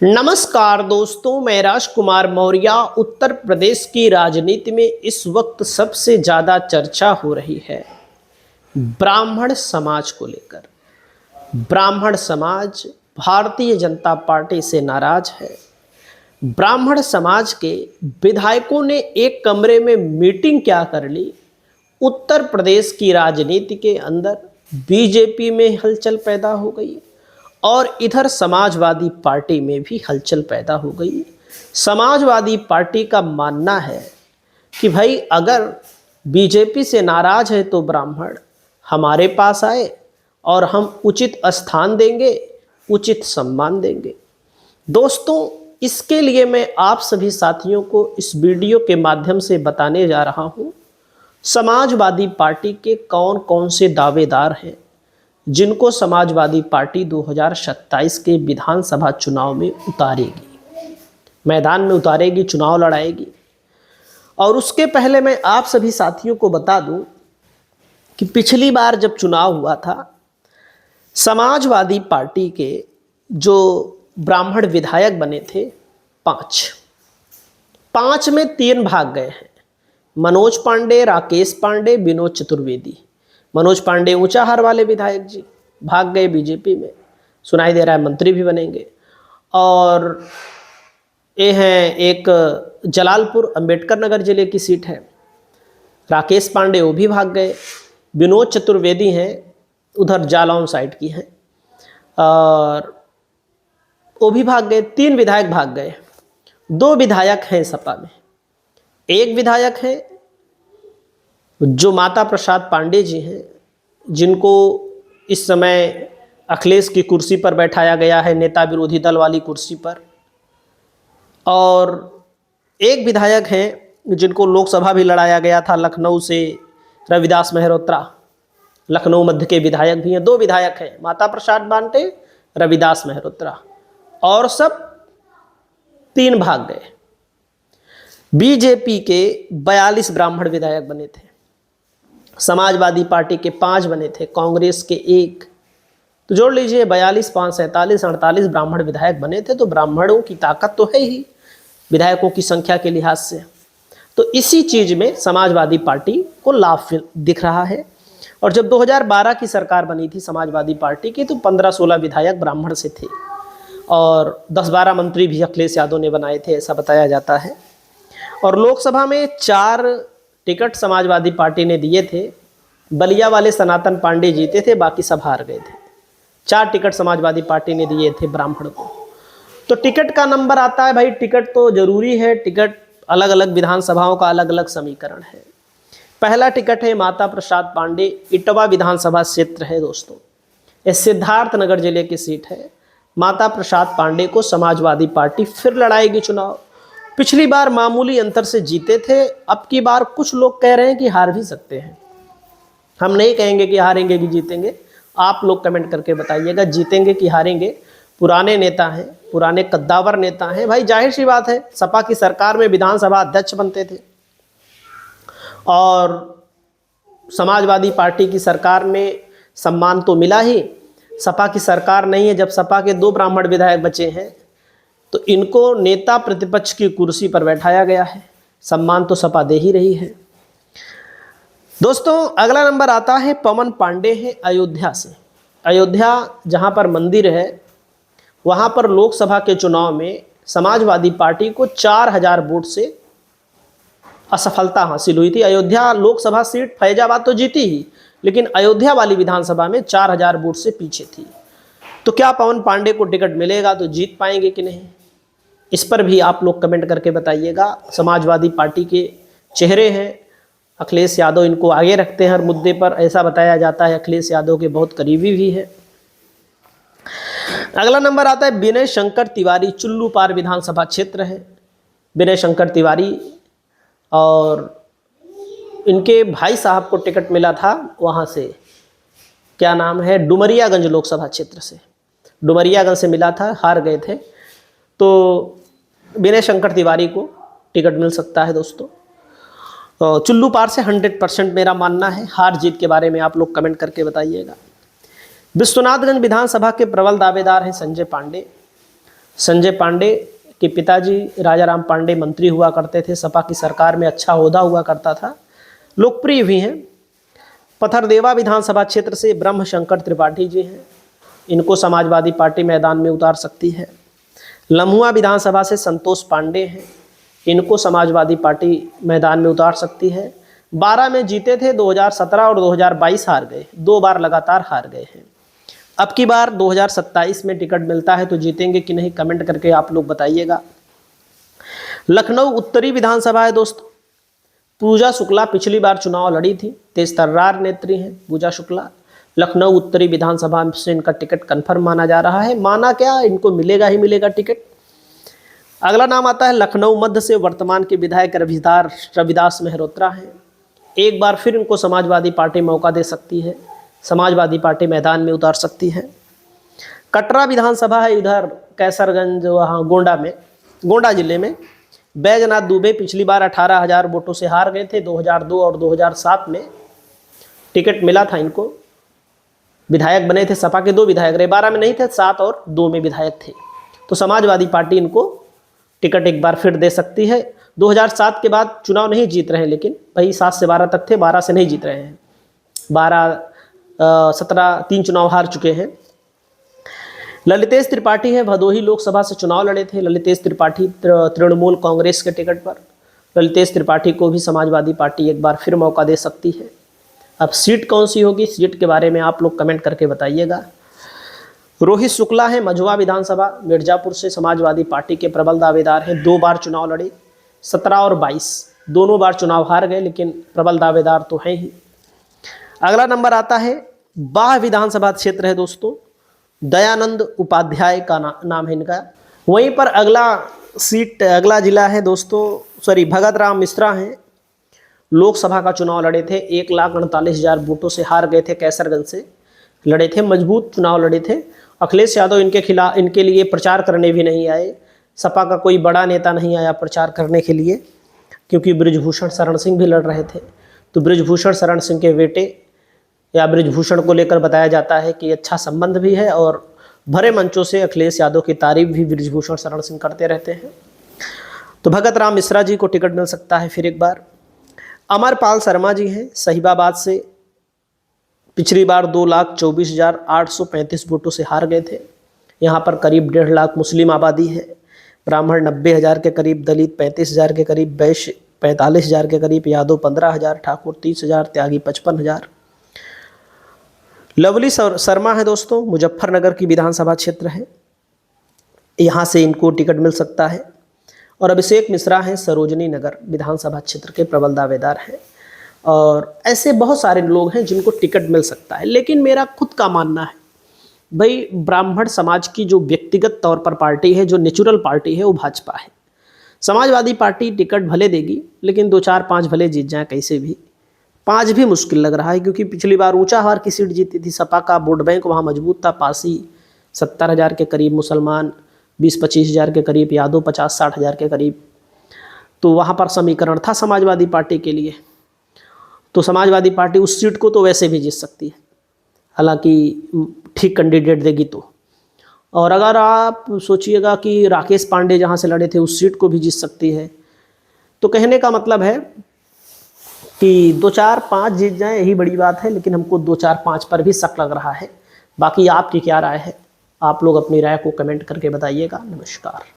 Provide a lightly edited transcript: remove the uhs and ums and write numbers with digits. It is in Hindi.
नमस्कार दोस्तों, मैं राजकुमार मौर्य। उत्तर प्रदेश की राजनीति में इस वक्त सबसे ज़्यादा चर्चा हो रही है ब्राह्मण समाज को लेकर। ब्राह्मण समाज भारतीय जनता पार्टी से नाराज है। ब्राह्मण समाज के विधायकों ने एक कमरे में मीटिंग क्या कर ली। उत्तर प्रदेश की राजनीति के अंदर बीजेपी में हलचल पैदा हो गई और इधर समाजवादी पार्टी में भी हलचल पैदा हो गई। समाजवादी पार्टी का मानना है कि भाई अगर बीजेपी से नाराज है तो ब्राह्मण हमारे पास आए और हम उचित स्थान देंगे, उचित सम्मान देंगे। दोस्तों, इसके लिए मैं आप सभी साथियों को इस वीडियो के माध्यम से बताने जा रहा हूँ समाजवादी पार्टी के कौन कौन से दावेदार हैं जिनको समाजवादी पार्टी 2027 के विधानसभा चुनाव में उतारेगी, मैदान में उतारेगी, चुनाव लड़ाएगी। और उसके पहले मैं आप सभी साथियों को बता दूं कि पिछली बार जब चुनाव हुआ था, समाजवादी पार्टी के जो ब्राह्मण विधायक बने थे पांच में 3 भाग गए हैं। मनोज पांडे, राकेश पांडे, विनोद चतुर्वेदी। मनोज पांडे ऊंचाहार वाले विधायक जी भाग गए बीजेपी में, सुनाई दे रहा है मंत्री भी बनेंगे। और ये हैं एक जलालपुर अंबेडकर नगर जिले की सीट है, राकेश पांडे वो भी भाग गए। विनोद चतुर्वेदी हैं उधर जालौन साइड की हैं और वो भी भाग गए। 3 विधायक भाग गए। 2 विधायक हैं सपा में। एक विधायक है जो माता प्रसाद पांडे जी हैं, जिनको इस समय अखिलेश की कुर्सी पर बैठाया गया है, नेता विरोधी दल वाली कुर्सी पर। और एक विधायक हैं जिनको लोकसभा भी लड़ाया गया था लखनऊ से, रविदास मेहरोत्रा, लखनऊ मध्य के विधायक भी हैं। 2 विधायक हैं, माता प्रसाद पांडे, रविदास मेहरोत्रा, और सब 3 भाग गए। बीजेपी के 42 ब्राह्मण विधायक बने थे, समाजवादी पार्टी के 5 बने थे, कांग्रेस के 1, तो जोड़ लीजिए 42, 5, 47, 48 ब्राह्मण विधायक बने थे। तो ब्राह्मणों की ताकत तो है ही विधायकों की संख्या के लिहाज से। तो इसी चीज में समाजवादी पार्टी को लाभ दिख रहा है। और जब 2012 की सरकार बनी थी समाजवादी पार्टी की, तो 15-16 विधायक ब्राह्मण से थे और 10-12 मंत्री भी अखिलेश यादव ने बनाए थे, ऐसा बताया जाता है। और लोकसभा में 4 टिकट समाजवादी पार्टी ने दिए थे। बलिया वाले सनातन पांडे जीते थे, बाकी सब हार गए थे। 4 टिकट समाजवादी पार्टी ने दिए थे ब्राह्मण को। तो टिकट का नंबर आता है भाई, टिकट तो जरूरी है। टिकट अलग अलग विधानसभाओं का अलग अलग समीकरण है। पहला टिकट है माता प्रसाद पांडे, इटवा विधानसभा क्षेत्र है दोस्तों, ये सिद्धार्थ नगर जिले की सीट है। माता प्रसाद पांडे को समाजवादी पार्टी फिर लड़ाएगी चुनाव। पिछली बार मामूली अंतर से जीते थे, अब की बार कुछ लोग कह रहे हैं कि हार भी सकते हैं। हम नहीं कहेंगे कि हारेंगे कि जीतेंगे, आप लोग कमेंट करके बताइएगा जीतेंगे कि हारेंगे। पुराने नेता हैं, पुराने कद्दावर नेता हैं भाई, जाहिर सी बात है। सपा की सरकार में विधानसभा अध्यक्ष बनते थे और समाजवादी पार्टी की सरकार में सम्मान तो मिला ही। सपा की सरकार नहीं है, जब सपा के 2 ब्राह्मण विधायक बचे हैं तो इनको नेता प्रतिपक्ष की कुर्सी पर बैठाया गया है, सम्मान तो सपा दे ही रही है। दोस्तों, अगला नंबर आता है पवन पांडे हैं अयोध्या से। अयोध्या जहां पर मंदिर है, वहां पर लोकसभा के चुनाव में समाजवादी पार्टी को 4000 वोट से असफलता हासिल हुई थी। अयोध्या लोकसभा सीट फैजाबाद तो जीती ही, लेकिन अयोध्या वाली विधानसभा में 4000 वोट से पीछे थी। तो क्या पवन पांडे को टिकट मिलेगा तो जीत पाएंगे कि नहीं, इस पर भी आप लोग कमेंट करके बताइएगा। समाजवादी पार्टी के चेहरे हैं, अखिलेश यादव इनको आगे रखते हैं हर मुद्दे पर, ऐसा बताया जाता है। अखिलेश यादव के बहुत करीबी भी है। अगला नंबर आता है विनय शंकर तिवारी, चुल्लू पार विधानसभा क्षेत्र है विनय शंकर तिवारी। और इनके भाई साहब को टिकट मिला था वहाँ से, क्या नाम है, डुमरियागंज लोकसभा क्षेत्र से, डुमरियागंज से मिला था, हार गए थे। तो विनय शंकर तिवारी को टिकट मिल सकता है दोस्तों। चुल्लू पार से 100% मेरा मानना है। हार जीत के बारे में आप लोग कमेंट करके बताइएगा। विश्वनाथगंज विधानसभा के प्रबल दावेदार हैं संजय पांडे। संजय पांडे के पिताजी राजाराम पांडे मंत्री हुआ करते थे, सपा की सरकार में अच्छा ओहदा हुआ करता था, लोकप्रिय भी हैं। पथरदेवा विधानसभा क्षेत्र से ब्रह्म शंकर त्रिपाठी जी हैं, इनको समाजवादी पार्टी मैदान में उतार सकती है। लम्हुआ विधानसभा से संतोष पांडे हैं, इनको समाजवादी पार्टी मैदान में उतार सकती है। 12 में जीते थे, 2017 और 2022 हार गए, 2 बार लगातार हार गए हैं। अब की बार 2027 में टिकट मिलता है तो जीतेंगे कि नहीं, कमेंट करके आप लोग बताइएगा। लखनऊ उत्तरी विधानसभा है दोस्तों, पूजा शुक्ला पिछली बार चुनाव लड़ी थी, तेज तर्रार नेत्री हैं पूजा शुक्ला। लखनऊ उत्तरी विधानसभा से इनका टिकट कन्फर्म माना जा रहा है, माना क्या, इनको मिलेगा ही मिलेगा टिकट। अगला नाम आता है लखनऊ मध्य से वर्तमान के विधायक रविदास मेहरोत्रा हैं, एक बार फिर इनको समाजवादी पार्टी मौका दे सकती है, समाजवादी पार्टी मैदान में उतार सकती है। कटरा विधानसभा है इधर कैसरगंज, वहाँ गोंडा में, गोंडा जिले में। बैजनाथ दुबे पिछली बार 18,000 वोटों से हार गए थे, 2002 और 2007 में टिकट मिला था इनको, विधायक बने थे, सपा के 2 विधायक रहे, 12 में नहीं थे, 7 और 2 में विधायक थे। तो समाजवादी पार्टी इनको टिकट एक बार फिर दे सकती है। 2007 के बाद चुनाव नहीं जीत रहे हैं, लेकिन भाई 7 से 12 तक थे, 12 से नहीं जीत रहे हैं, 17 3 चुनाव हार चुके हैं। ललितेश त्रिपाठी है, भदोही लोकसभा से चुनाव लड़े थे ललितेश त्रिपाठी तृणमूल कांग्रेस के टिकट पर। ललितेश त्रिपाठी को भी समाजवादी पार्टी एक बार फिर मौका दे सकती है। अब सीट कौन सी होगी, सीट के बारे में आप लोग कमेंट करके बताइएगा। रोहित शुक्ला है, मझुआ विधानसभा मिर्जापुर से, समाजवादी पार्टी के प्रबल दावेदार हैं, 2 बार चुनाव लड़े, 17 और 22 दोनों बार चुनाव हार गए, लेकिन प्रबल दावेदार तो हैं ही। अगला नंबर आता है बाह विधानसभा क्षेत्र है दोस्तों, दयानंद उपाध्याय का नाम है इनका। वहीं पर अगला जिला है दोस्तों, भगत राम मिश्रा हैं, लोकसभा का चुनाव लड़े थे, 1,48,000 वोटों से हार गए थे, कैसरगंज से लड़े थे, मजबूत चुनाव लड़े थे। अखिलेश यादव इनके लिए प्रचार करने भी नहीं आए, सपा का कोई बड़ा नेता नहीं आया प्रचार करने के लिए, क्योंकि बृजभूषण शरण सिंह भी लड़ रहे थे। तो बृजभूषण शरण सिंह के बेटे या बृजभूषण को लेकर बताया जाता है कि अच्छा संबंध भी है, और भरे मंचों से अखिलेश यादव की तारीफ भी बृजभूषण शरण सिंह करते रहते हैं। तो भगत राम मिश्रा जी को टिकट मिल सकता है फिर एक बार। अमरपाल शर्मा जी हैं, सहीबाबाद से, पिछली बार 2,24,835 वोटों से हार गए थे। यहाँ पर करीब 1.5 लाख मुस्लिम आबादी है, ब्राह्मण 90,000 के करीब, दलित 35,000 के करीब, वैश्य 45,000 के करीब, यादव 15,000, ठाकुर 30,000, त्यागी 55,000। लवली शर्मा है दोस्तों, मुजफ्फरनगर की विधानसभा क्षेत्र है, यहाँ से इनको टिकट मिल सकता है। और अभिषेक मिश्रा हैं, सरोजनी नगर विधानसभा क्षेत्र के प्रबल दावेदार हैं। और ऐसे बहुत सारे लोग हैं जिनको टिकट मिल सकता है, लेकिन मेरा खुद का मानना है भाई, ब्राह्मण समाज की जो व्यक्तिगत तौर पर पार्टी है, जो नेचुरल पार्टी है, वो भाजपा है। समाजवादी पार्टी टिकट भले देगी, लेकिन 2 4 5 भले जीत जाए, कैसे भी 5 भी मुश्किल लग रहा है, क्योंकि पिछली बार ऊंचाहार की सीट जीती थी सपा का, वोट बैंक वहाँ मजबूत था, पासी 70,000 के करीब, मुसलमान 20-25,000 के करीब, यादव 50-60,000 के करीब। तो वहाँ पर समीकरण था समाजवादी पार्टी के लिए। तो समाजवादी पार्टी उस सीट को तो वैसे भी जीत सकती है, हालांकि ठीक कैंडिडेट देगी तो। और अगर आप सोचिएगा कि राकेश पांडे जहाँ से लड़े थे उस सीट को भी जीत सकती है, तो कहने का मतलब है कि 2 4 5 जीत जाए यही बड़ी बात है, लेकिन हमको 2 4 5 पर भी शक लग रहा है। बाकी आपकी क्या राय है, आप लोग अपनी राय को कमेंट करके बताइएगा। नमस्कार।